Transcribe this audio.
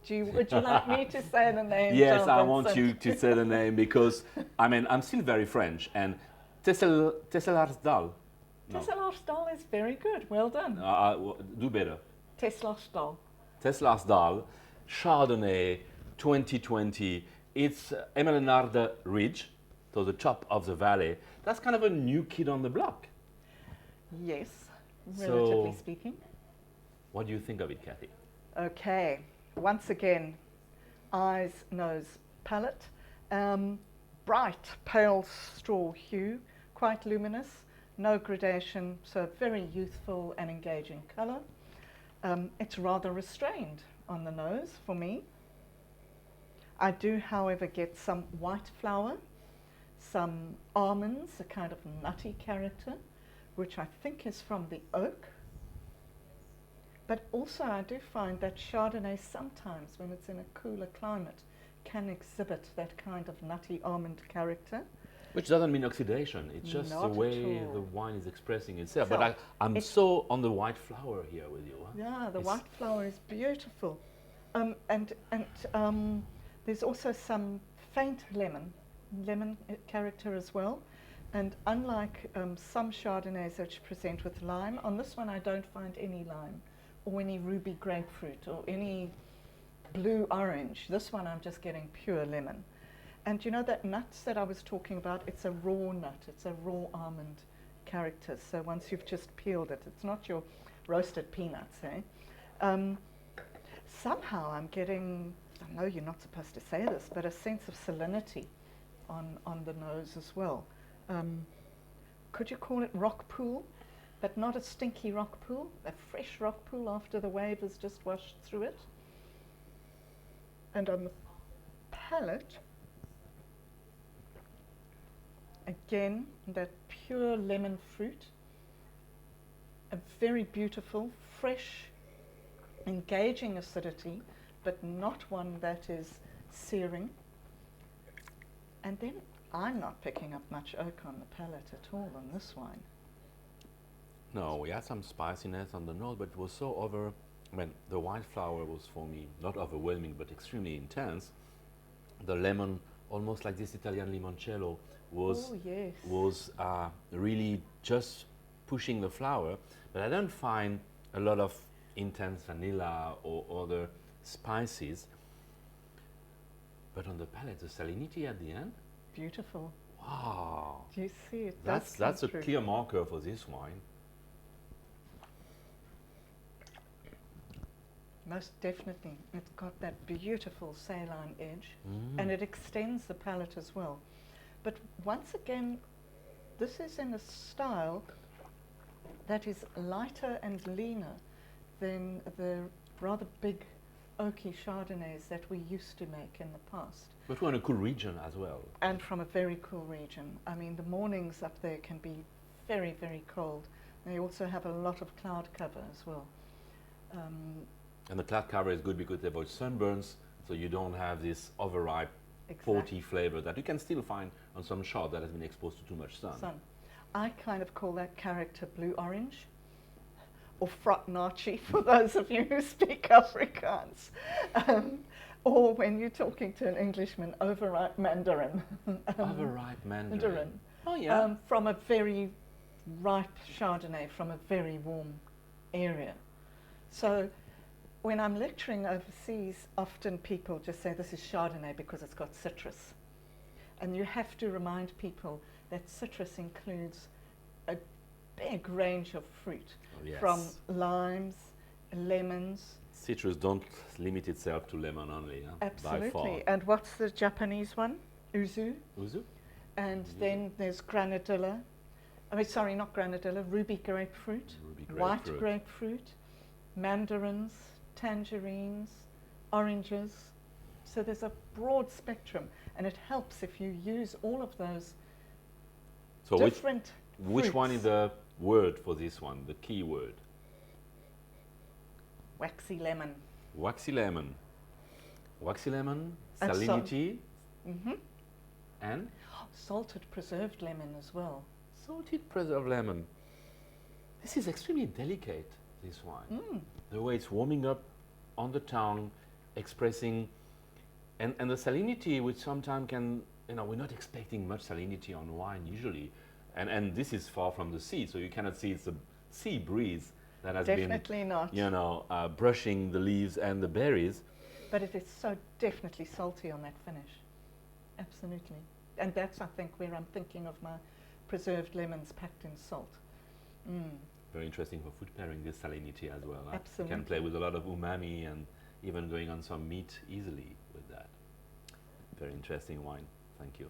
Would you like me to say the name? Yes, I Jean-Vincent? want you to say the name because I mean I'm still very French and Tesselaarsdal. No. Tesselaarsdal is very good. Well done. Do better. Tesselaarsdal. Tesselaarsdal Chardonnay 2020. It's Hemel-en-Aarde Ridge, so the top of the valley. That's kind of a new kid on the block. Yes, relatively So- speaking. What do you think of it, Cathy? Okay, once again, eyes, nose, palate. Bright, pale straw hue, quite luminous, no gradation, so very youthful and engaging colour. It's rather restrained on the nose for me. I do, however, get some white flower, some almonds, a kind of nutty character, which I think is from the oak. But also I do find that Chardonnay sometimes, when it's in a cooler climate, can exhibit that kind of nutty almond character. Which doesn't mean oxidation, it's just Not the at way all. the wine is expressing itself. So, But I'm it's- so on the white flower here with you. Huh? Yeah, the It's- white flower is beautiful. And there's also some faint lemon character as well. And unlike some Chardonnays that you present with lime, on this one I don't find any lime or any ruby grapefruit or any blue orange. This one I'm just getting pure lemon. And you know that nuts that I was talking about, it's a raw nut, it's a raw almond character. So once you've just peeled it, it's not your roasted peanuts, eh? Somehow I'm getting, I know you're not supposed to say this, but a sense of salinity on the nose as well. Could you call it rock pool? But not a stinky rock pool, a fresh rock pool after the wave has just washed through it. And on the palate, again, that pure lemon fruit, a very beautiful, fresh, engaging acidity, but not one that is searing. And then I'm not picking up much oak on the palate at all on this wine. No, we had some spiciness on the nose, but it was so the white flower was for me not overwhelming but extremely intense. The lemon, almost like this Italian limoncello, was Oh, yes. really just pushing the flower. But I don't find a lot of intense vanilla or other spices. But on the palate, the salinity at the end, Beautiful. wow, Do you see it? that's a clear marker for this wine. Most definitely. It's got that beautiful saline edge and it extends the palate as well. But once again, this is in a style that is lighter and leaner than the rather big oaky Chardonnays that we used to make in the past. But we're in a cool region as well. And from a very cool region. I mean, the mornings up there can be very, very cold. They also have a lot of cloud cover as well. And the cloud cover is good because it avoids sunburns, so you don't have this overripe, Exactly. faulty flavor that you can still find on some chard that has been exposed to too much sun. I kind of call that character blue-orange, or frotnachi for those of you who speak Afrikaans. Or when you're talking to an Englishman, overripe mandarin. Overripe mandarin. Mandarin. Oh yeah. From a very ripe Chardonnay from a very warm area. So when I'm lecturing overseas, often people just say this is Chardonnay because it's got citrus. And you have to remind people that citrus includes a big range of fruit, Oh, yes. from limes, lemons. Citrus don't limit itself to lemon only, huh? By far. Absolutely. And what's the Japanese one? Uzu. Uzu? And then there's granadilla. I mean, sorry, not granadilla, ruby grapefruit, Ruby white grapefruit. grapefruit, mandarins, tangerines, oranges. So there's a broad spectrum, and it helps if you use all of those So different which one is fruits. the word for this one, the key word? Waxy lemon. Waxy lemon. Waxy lemon, And salinity, hmm and Salted preserved lemon as well. salted preserved lemon. This is extremely delicate, this wine. The way it's warming up on the tongue, expressing, and the salinity, which sometimes can, we're not expecting much salinity on wine usually, and this is far from the sea, so you cannot see it's a sea breeze that has Definitely not. brushing the leaves and the berries. But it is so definitely salty on that finish. Absolutely. And that's, I think, where I'm thinking of my preserved lemons packed in salt. Very interesting for food pairing, this salinity as well. Absolutely. You can play with a lot of umami and even going on some meat easily with that. Very interesting wine. Thank you.